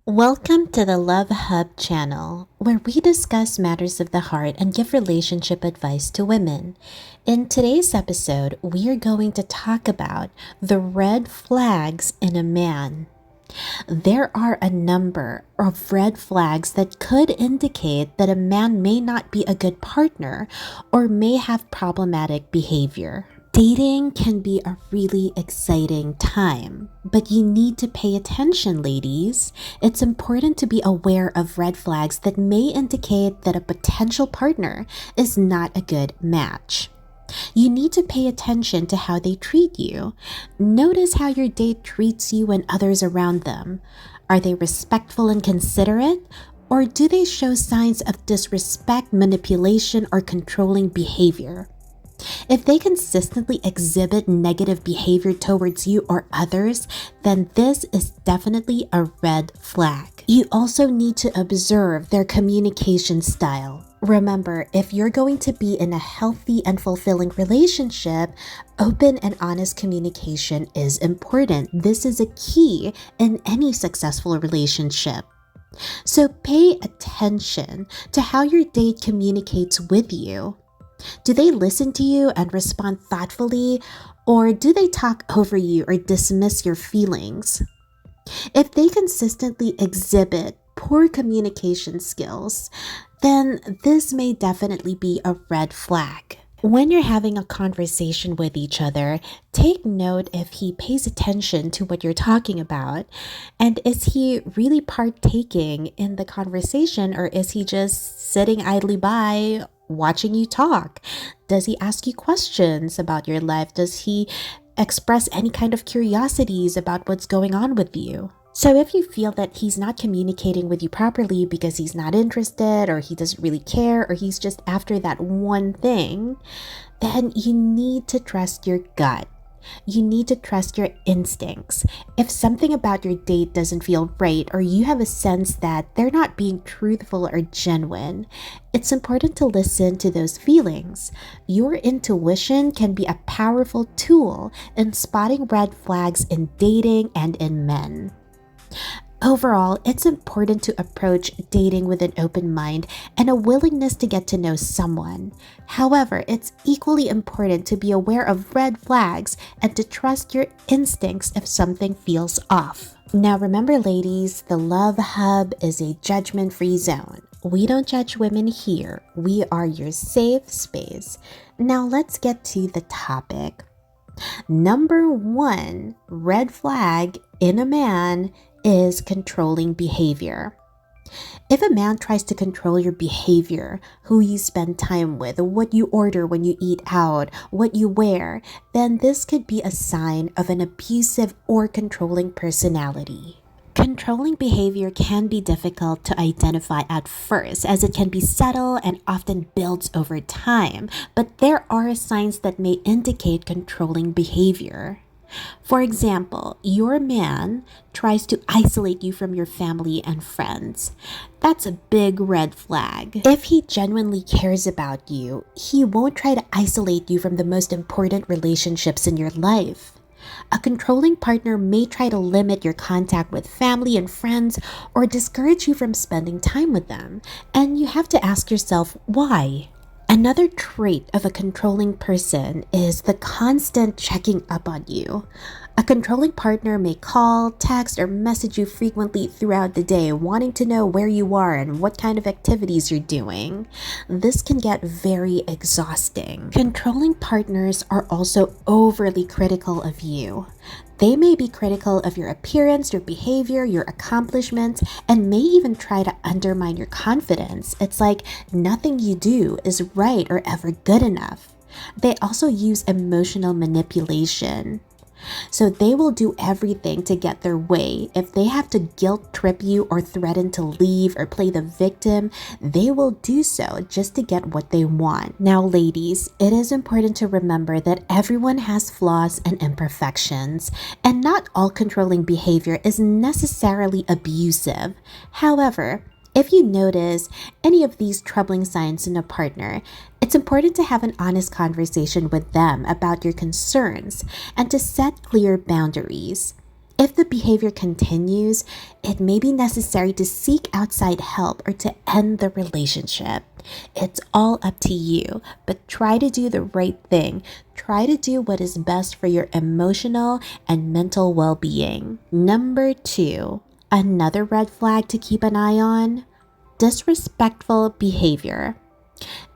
Welcome to the Love Hub channel, where we discuss matters of the heart and give relationship advice to women. In today's episode, we are going to talk about the red flags in a man. There are a number of red flags that could indicate that a man may not be a good partner or may have problematic behavior. Dating can be a really exciting time, but you need to pay attention, ladies. It's important to be aware of red flags that may indicate that a potential partner is not a good match. You need to pay attention to how they treat you. Notice how your date treats you and others around them. Are they respectful and considerate? Or do they show signs of disrespect, manipulation, or controlling behavior? If they consistently exhibit negative behavior towards you or others, then this is definitely a red flag. You also need to observe their communication style. Remember, if you're going to be in a healthy and fulfilling relationship, open and honest communication is important. This is a key in any successful relationship. So pay attention to how your date communicates with you. Do they listen to you and respond thoughtfully, or do they talk over you or dismiss your feelings? If they consistently exhibit poor communication skills, then this may definitely be a red flag. When you're having a conversation with each other, take note if he pays attention to what you're talking about, and is he really partaking in the conversation, or is he just sitting idly by watching you talk? Does he ask you questions about your life? Does he express any kind of curiosities about what's going on with you? So if you feel that he's not communicating with you properly because he's not interested, or he doesn't really care, or he's just after that one thing, then you need to trust your gut. You need to trust your instincts. If something about your date doesn't feel right, or you have a sense that they're not being truthful or genuine, it's important to listen to those feelings. Your intuition can be a powerful tool in spotting red flags in dating and in men. Overall, it's important to approach dating with an open mind and a willingness to get to know someone. However, it's equally important to be aware of red flags and to trust your instincts if something feels off. Now remember, ladies, the Love Hub is a judgment-free zone. We don't judge women here. We are your safe space. Now let's get to the topic. Number 1 red flag in a man is controlling behavior. If a man tries to control your behavior, who you spend time with, what you order when you eat out, what you wear, then this could be a sign of an abusive or controlling personality. Controlling behavior can be difficult to identify at first, as it can be subtle and often builds over time, but there are signs that may indicate controlling behavior. For example, your man tries to isolate you from your family and friends. That's a big red flag. If he genuinely cares about you, he won't try to isolate you from the most important relationships in your life. A controlling partner may try to limit your contact with family and friends or discourage you from spending time with them, and you have to ask yourself why. Another trait of a controlling person is the constant checking up on you. A controlling partner may call, text, or message you frequently throughout the day, wanting to know where you are and what kind of activities you're doing. This can get very exhausting. Controlling partners are also overly critical of you. They may be critical of your appearance, your behavior, your accomplishments, and may even try to undermine your confidence. It's like nothing you do is right or ever good enough. They also use emotional manipulation. So they will do everything to get their way. If they have to guilt trip you or threaten to leave or play the victim, they will do so just to get what they want. Now, ladies, it is important to remember that everyone has flaws and imperfections, and not all controlling behavior is necessarily abusive. However, if you notice any of these troubling signs in a partner, it's important to have an honest conversation with them about your concerns and to set clear boundaries. If the behavior continues, it may be necessary to seek outside help or to end the relationship. It's all up to you, but try to do the right thing. Try to do what is best for your emotional and mental well-being. Number 2, another red flag to keep an eye on: disrespectful behavior.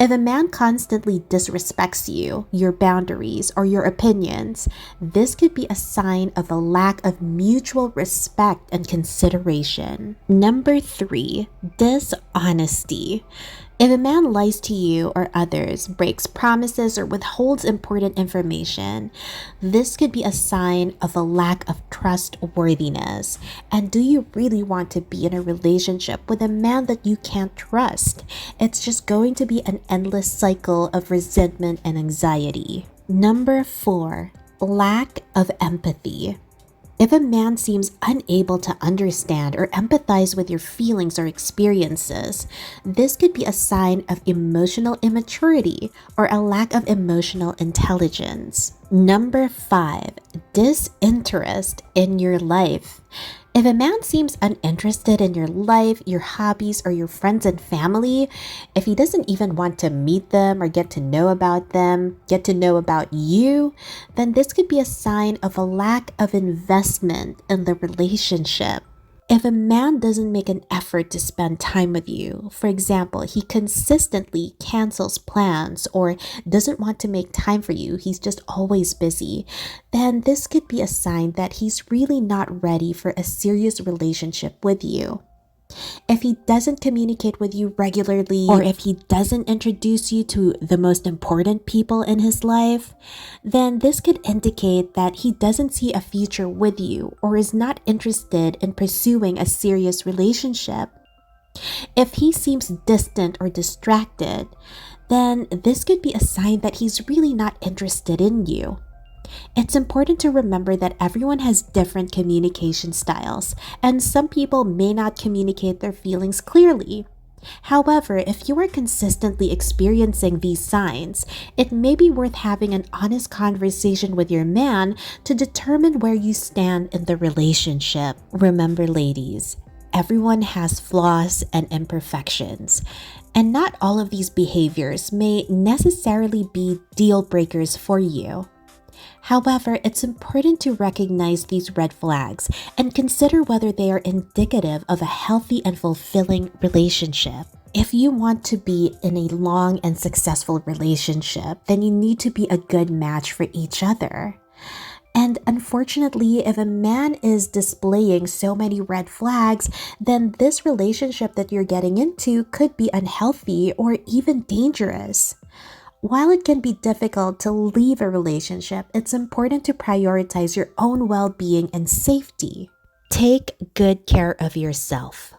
If a man constantly disrespects you, your boundaries, or your opinions, this could be a sign of a lack of mutual respect and consideration. Number 3, dishonesty. If a man lies to you or others, breaks promises, or withholds important information, this could be a sign of a lack of trustworthiness. And do you really want to be in a relationship with a man that you can't trust? It's just going to be an endless cycle of resentment and anxiety. Number 4, lack of empathy. If a man seems unable to understand or empathize with your feelings or experiences, this could be a sign of emotional immaturity or a lack of emotional intelligence. Number 5, disinterest in your life. If a man seems uninterested in your life, your hobbies, or your friends and family, if he doesn't even want to meet them or get to know about them, get to know about you, then this could be a sign of a lack of investment in the relationship. If a man doesn't make an effort to spend time with you, for example, he consistently cancels plans or doesn't want to make time for you, he's just always busy, then this could be a sign that he's really not ready for a serious relationship with you. If he doesn't communicate with you regularly, or if he doesn't introduce you to the most important people in his life, then this could indicate that he doesn't see a future with you or is not interested in pursuing a serious relationship. If he seems distant or distracted, then this could be a sign that he's really not interested in you. It's important to remember that everyone has different communication styles, and some people may not communicate their feelings clearly. However, if you are consistently experiencing these signs, it may be worth having an honest conversation with your man to determine where you stand in the relationship. Remember, ladies, everyone has flaws and imperfections, and not all of these behaviors may necessarily be deal breakers for you. However, it's important to recognize these red flags and consider whether they are indicative of a healthy and fulfilling relationship. If you want to be in a long and successful relationship, then you need to be a good match for each other. And unfortunately, if a man is displaying so many red flags, then this relationship that you're getting into could be unhealthy or even dangerous. While it can be difficult to leave a relationship, it's important to prioritize your own well-being and safety. Take good care of yourself.